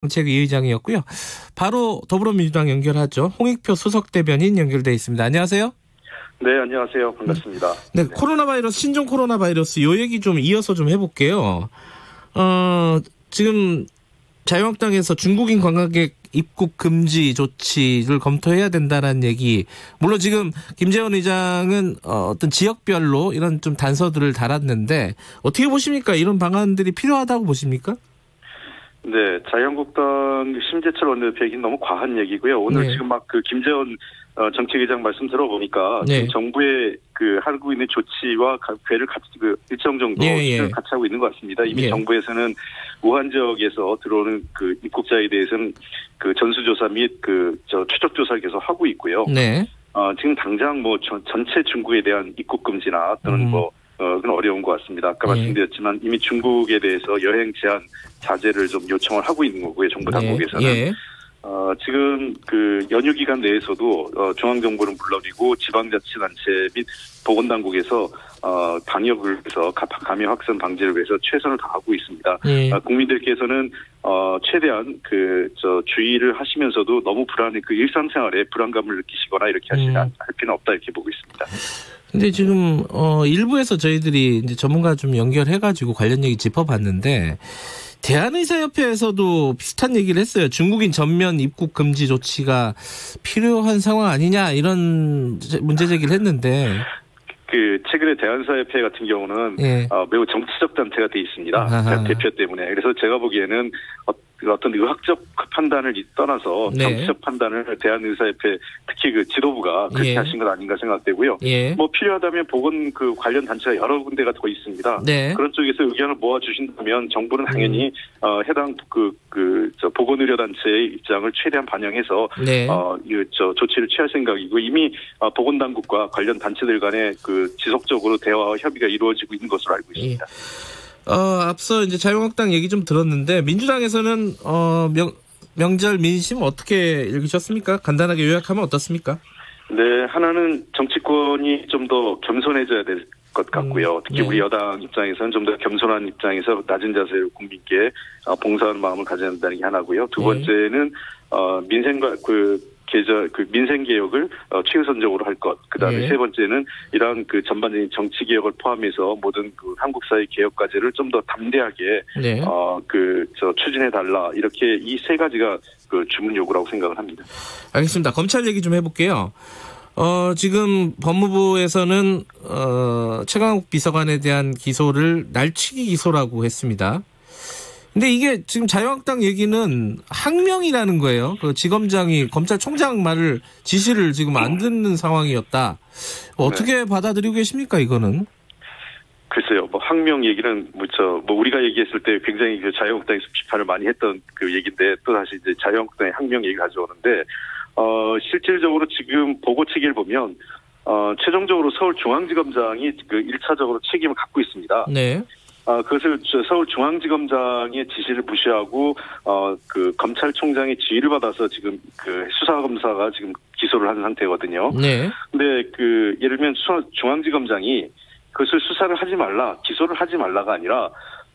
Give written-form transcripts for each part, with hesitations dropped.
정책위 의장이었고요. 바로 더불어민주당 연결하죠. 홍익표 수석 대변인 연결돼 있습니다. 안녕하세요. 네, 안녕하세요. 반갑습니다. 네, 코로나 바이러스, 신종 코로나 바이러스 요 얘기 좀 이어서 좀 해볼게요. 지금 자유한국당에서 중국인 관광객 입국 금지 조치를 검토해야 된다는 얘기. 물론 지금 김재원 의장은 어떤 지역별로 이런 좀 단서들을 달았는데 어떻게 보십니까? 이런 방안들이 필요하다고 보십니까? 네, 자유한국당 심재철 원내대표에게는 너무 과한 얘기고요. 오늘 네. 지금 막 그 김재원 정책위장 말씀 들어보니까 네. 지금 정부의 그 하고 있는 조치와 궤를 같이 그 일정 정도 같이 하고 있는 것 같습니다. 이미 정부에서는 우한 지역에서 들어오는 그 입국자에 대해서는 그 전수조사 및 추적 조사를 계속 하고 있고요. 네. 지금 당장 뭐 전체 중국에 대한 입국 금지나 또는 그건 어려운 것 같습니다. 아까 말씀드렸지만 이미 중국에 대해서 여행 제한 자제를 좀 요청을 하고 있는 거고요. 정부 당국에서는. 지금 그 연휴 기간 내에서도 중앙정부는 물론이고 지방자치단체 및 보건당국에서 방역을 위해서 감염 확산 방지를 위해서 최선을 다하고 있습니다. 국민들께서는 최대한 주의를 하시면서도 너무 그 일상생활에 불안감을 느끼시거나 이렇게 할 필요는 없다 이렇게 보고 있습니다. 근데 지금 일부에서 저희들이 이제 전문가 좀 연결해가지고 관련 얘기 짚어봤는데 대한의사협회에서도 비슷한 얘기를 했어요. 중국인 전면 입국 금지 조치가 필요한 상황 아니냐 이런 문제 제기를 했는데. 최근에 대한의사협회 같은 경우는 매우 정치적 단체가 돼 있습니다. 대표 때문에. 그래서 제가 보기에는 어떤 의학적 판단을 떠나서 정치적 판단을 대한의사협회 특히 그 지도부가 그렇게 하신 것 아닌가 생각되고요. 뭐 필요하다면 보건 관련 단체가 여러 군데가 더 있습니다. 그런 쪽에서 의견을 모아주신다면 정부는 당연히 해당 보건의료단체의 입장을 최대한 반영해서 조치를 취할 생각이고 이미 보건당국과 관련 단체들 간에 지속적으로 대화와 협의가 이루어지고 있는 것으로 알고 있습니다. 앞서 이제 자유한국당 얘기 좀 들었는데 민주당에서는 명절 민심 어떻게 읽으셨습니까? 간단하게 요약하면 어떻습니까? 네, 하나는 정치권이 좀 더 겸손해져야 될 것 같고요. 특히 우리 여당 입장에서는 좀 더 겸손한 입장에서 낮은 자세로 국민께 봉사하는 마음을 가져야 한다는 게 하나고요. 두 번째는 민생과 민생 개혁을 최우선적으로 할 것. 그다음에 세 번째는 이러한 전반적인 정치 개혁을 포함해서 모든 한국 사회 개혁 과제를 좀 더 담대하게 추진해 달라. 이렇게 이 세 가지가 주문 요구라고 생각을 합니다. 알겠습니다. 검찰 얘기 좀 해볼게요. 지금 법무부에서는 최강욱 비서관에 대한 기소를 날치기 기소라고 했습니다. 근데 이게 지금 자유한국당 얘기는 항명이라는 거예요. 지검장이 검찰총장 말을 지시를 지금 안 듣는 상황이었다. 어떻게 받아들이고 계십니까, 이거는? 글쎄요, 항명 얘기는 우리가 얘기했을 때 굉장히 자유한국당에서 비판을 많이 했던 얘기인데 또 다시 이제 자유한국당의 항명 얘기 가져오는데 실질적으로 지금 보고 체계를 보면 최종적으로 서울중앙지검장이 1차적으로 책임을 갖고 있습니다. 네. 그것을 서울중앙지검장의 지시를 무시하고 검찰총장의 지휘를 받아서 지금 수사검사가 지금 기소를 한 상태거든요. 네. 근데 예를 들면 중앙지검장이 그것을 수사를 하지 말라, 기소를 하지 말라가 아니라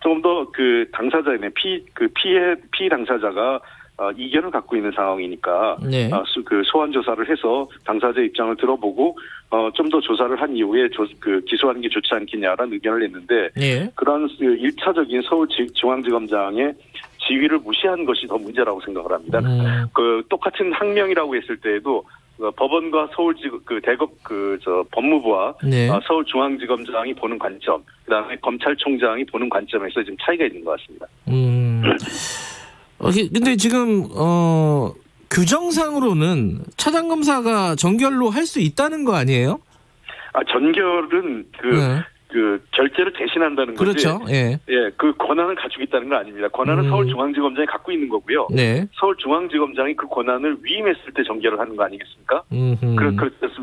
조금 더 당사자의 피해 당사자가 이견을 갖고 있는 상황이니까 소환 조사를 해서 당사자 입장을 들어보고 좀 더 조사를 한 이후에 기소하는 게 좋지 않겠냐라는 의견을 냈는데 그런 1차적인 서울중앙지검장의 지휘를 무시한 것이 더 문제라고 생각을 합니다. 똑같은 항명이라고 했을 때에도 법원과 법무부와 서울중앙지검장이 보는 관점, 그다음에 검찰총장이 보는 관점에서 지금 차이가 있는 것 같습니다. 근데 지금 규정상으로는 차장검사가 전결로 할 수 있다는 거 아니에요? 전결은 결재를 대신한다는 거지. 그렇죠. 그 권한을 가지고 있다는 건 아닙니다. 권한은 서울중앙지검장이 갖고 있는 거고요. 서울중앙지검장이 그 권한을 위임했을 때 전결을 하는 거 아니겠습니까?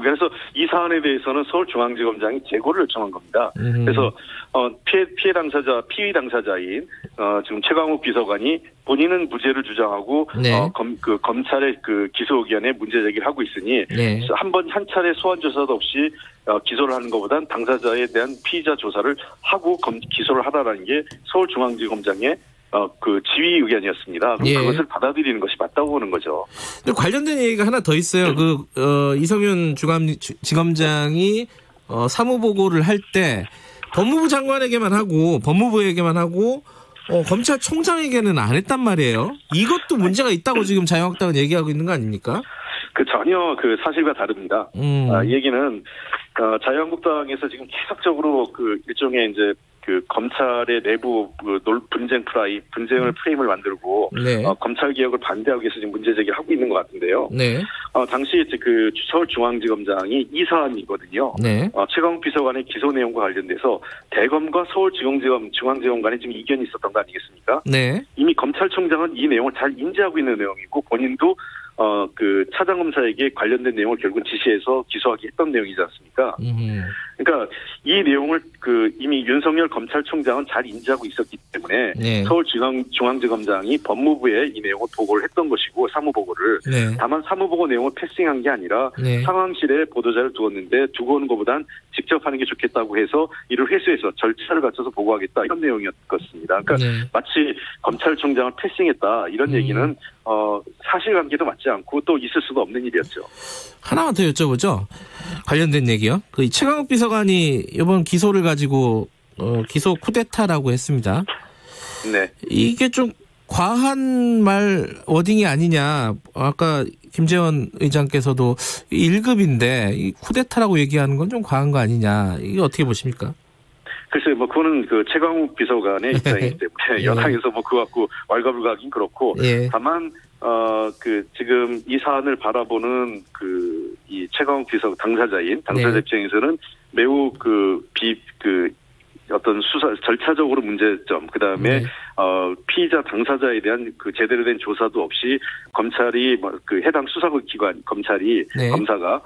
그래서 이 사안에 대해서는 서울중앙지검장이 재고를 요청한 겁니다. 그래서 피의 당사자인 지금 최강욱 비서관이 본인은 무죄를 주장하고 검찰의 기소 의견에 문제 제기를 하고 있으니 한 차례 소환 조사도 없이 기소를 하는 것보단 당사자에 대한 피의자 조사를 하고 기소를 하라라는 게 서울중앙지검장의 그 지휘 의견이었습니다. 예. 그것을 받아들이는 것이 맞다고 보는 거죠. 근데 관련된 얘기가 하나 더 있어요. 이성윤 지검장이 사무보고를 할 때 법무부 장관에게만 하고 법무부에게만 하고 검찰총장에게는 안 했단 말이에요. 이것도 문제가 있다고 지금 자유한국당은 얘기하고 있는 거 아닙니까? 전혀 사실과 다릅니다. 이 얘기는 자유한국당에서 지금 계속적으로 일종의 이제 검찰의 내부 분쟁을 프레임을 만들고 네. 검찰 개혁을 반대하기 위해서 지금 문제 제기를 하고 있는 것 같은데요. 네. 당시 서울중앙지검장이 이 사안이거든요. 네. 최강욱 비서관의 기소 내용과 관련돼서 대검과 서울중앙지검 간에 지금 이견이 있었던 거 아니겠습니까? 네. 이미 검찰총장은 이 내용을 잘 인지하고 있는 내용이고 본인도 차장검사에게 관련된 내용을 결국 지시해서 기소하기 했던 내용이지 않습니까? 그러니까 이 내용을 이미 윤석열 검찰총장은 잘 인지하고 있었기 때문에 네. 서울중앙지검장이 법무부에 이 내용을 보고를 했던 것이고 사무보고를 네. 다만 사무보고 내용을 패싱한 게 아니라 네. 상황실에 보도자를 두었는데 두고 오는 것보단 직접 하는 게 좋겠다고 해서 이를 회수해서 절차를 갖춰서 보고하겠다 이런 내용이었습니다. 그러니까 네. 마치 검찰총장을 패싱했다 이런 얘기는 사실관계도 맞지 않고 또 있을 수도 없는 일이었죠. 하나만 더 여쭤보죠. 관련된 얘기요. 최강욱 비서관이 이번 기소를 가지고 기소 쿠데타라고 했습니다. 네. 이게 좀 과한 워딩이 아니냐. 아까 김재원 의장께서도 1급인데 이 쿠데타라고 얘기하는 건 좀 과한 거 아니냐. 이게 어떻게 보십니까? 글쎄요, 그거는 최강욱 비서관의 입장이기 때문에 여당에서 그거 갖고 왈가불가하긴 그렇고 예. 다만 지금 이 사안을 바라보는 이 최강욱 비서 당사자 입장에서는 매우 어떤 수사 절차적으로 문제점 그다음에 피의자 당사자에 대한 제대로 된 조사도 없이 검찰이 해당 수사기관 검사가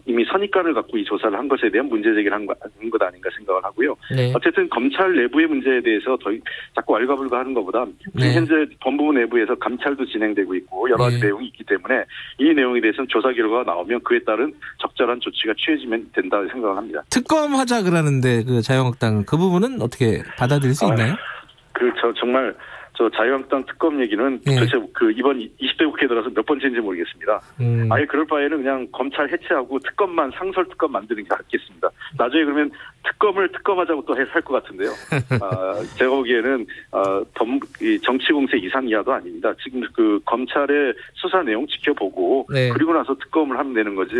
이미 선입관을 갖고 이 조사를 한 것에 대한 문제 제기를 한 것 아닌가 생각을 하고요. 네. 어쨌든 검찰 내부의 문제에 대해서 자꾸 왈가불가하는 것보다 네. 현재 법무부 내부에서 감찰도 진행되고 있고 여러 가지 내용이 있기 때문에 이 내용에 대해서는 조사 결과가 나오면 그에 따른 적절한 조치가 취해지면 된다고 생각을 합니다. 특검하자 그러는데 자유한국당은 그 부분은 어떻게 받아들일 수 있나요? 정말 자유한국당 특검 얘기는 도대체 이번 20대 국회에 들어서 몇 번째인지 모르겠습니다. 아예 그럴 바에는 그냥 검찰 해체하고 상설 특검 만드는 게 낫겠습니다. 나중에 그러면 특검을 특검하자고 또 할 것 같은데요. 제가 보기에는 정치 공세 이상 이하도 아닙니다. 지금 검찰의 수사 내용 지켜보고 네. 그리고 나서 특검을 하면 되는 거지.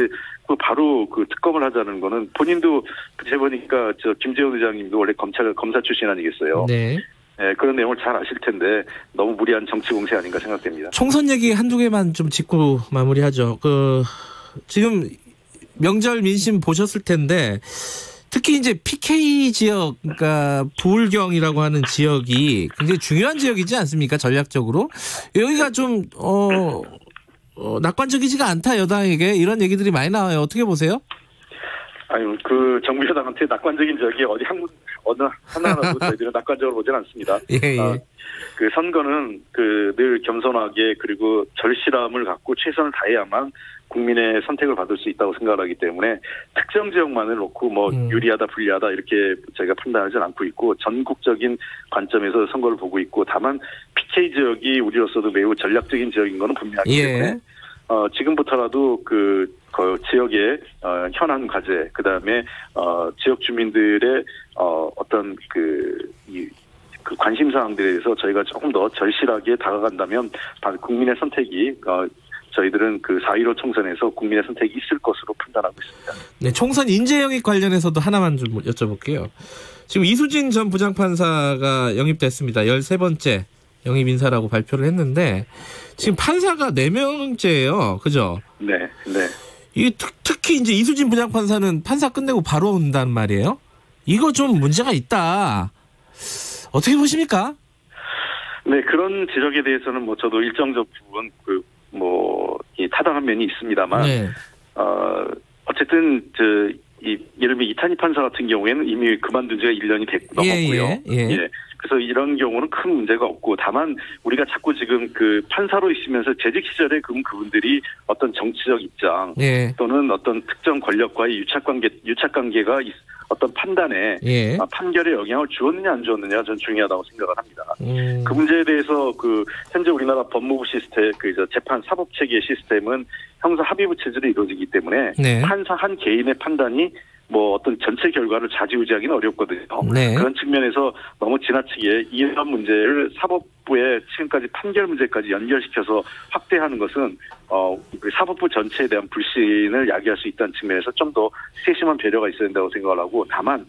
바로 특검을 하자는 거는 본인도 제가 보니까 김재원 의장님도 원래 검사 출신 아니겠어요. 네. 네, 그런 내용을 잘 아실 텐데 너무 무리한 정치 공세 아닌가 생각됩니다. 총선 얘기 한두 개만 좀 짚고 마무리하죠. 지금 명절 민심 보셨을 텐데 특히 이제 PK 지역, 그러니까 부울경이라고 하는 지역이 굉장히 중요한 지역이지 않습니까? 전략적으로. 여기가 좀 낙관적이지가 않다 여당에게 이런 얘기들이 많이 나와요. 어떻게 보세요? 정부 여당한테 낙관적인 지역이 어느 하나라도 저희들은 낙관적으로 보진 않습니다. 예. 선거는 늘 겸손하게 그리고 절실함을 갖고 최선을 다해야만 국민의 선택을 받을 수 있다고 생각하기 때문에 특정 지역만을 놓고 유리하다 불리하다 이렇게 저희가 판단하지는 않고 있고 전국적인 관점에서 선거를 보고 있고 다만 PK 지역이 우리로서도 매우 전략적인 지역인 것은 분명하기 때문에 지금부터라도 그 지역의 현안 과제, 그 다음에 지역 주민들의 어떤 그 관심 사항들에 대해서 저희가 조금 더 절실하게 다가간다면 국민의 선택이 저희들은 4.15 총선에서 국민의 선택이 있을 것으로 판단하고 있습니다. 네, 총선 인재 영입 관련해서도 하나만 좀 여쭤볼게요. 지금 이수진 전 부장판사가 영입됐습니다. 13번째 영입 인사라고 발표를 했는데 지금 판사가 4명째예요. 그죠? 네. 이게 특히 이제 이수진 부장판사는 판사 끝내고 바로 온단 말이에요. 이거 좀 문제가 있다. 어떻게 보십니까? 네, 그런 지적에 대해서는 저도 일정적 부분 타당한 면이 있습니다만, 네. 어쨌든 예를 들면 이탄희 판사 같은 경우에는 이미 그만둔 지가 1년이 넘었고요. 예. 그래서 이런 경우는 큰 문제가 없고, 다만 우리가 자꾸 지금 그 판사로 있으면서 재직 시절에 그분들이 어떤 정치적 입장 예. 또는 어떤 특정 권력과의 유착관계가 어떤 판단에 예. 판결에 영향을 주었느냐 안 주었느냐 저는 중요하다고 생각을 합니다. 그 문제에 대해서 그 현재 우리나라 법무부 시스템 그 재판 사법 체계 시스템은 형사 합의부 체제로 이루어지기 때문에 네. 판사 한 개인의 판단이 뭐 어떤 전체 결과를 좌지우지하기는 어렵거든요. 네. 그런 측면에서 너무 지나치게 이런 문제를 사법부의 지금까지 판결 문제까지 연결시켜서 확대하는 것은 사법부 전체에 대한 불신을 야기할 수 있다는 측면에서 좀 더 세심한 배려가 있어야 된다고 생각을 하고, 다만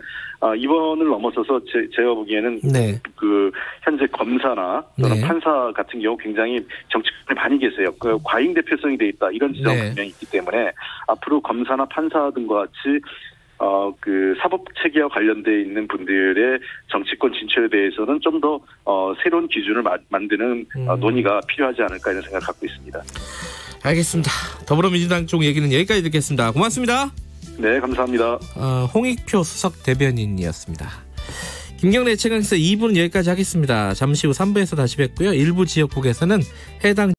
이번을 넘어서서 제가 보기에는 네. 그 현재 검사나 또는 네. 판사 같은 경우 굉장히 정치권에 많이 계세요. 그 과잉 대표성이 돼 있다 이런 지적이 네. 분명히 있기 때문에 앞으로 검사나 판사 등과 같이 그 사법 체계와 관련돼 있는 분들의 정치권 진출에 대해서는 좀 더 새로운 기준을 만드는 논의가 필요하지 않을까 이런 생각을 갖고 있습니다. 알겠습니다. 더불어민주당 쪽 얘기는 여기까지 듣겠습니다. 고맙습니다. 네, 감사합니다. 홍익표 수석 대변인이었습니다. 김경래 최강시사 2부는 여기까지 하겠습니다. 잠시 후 3부에서 다시 뵙고요. 일부 지역국에서는 해당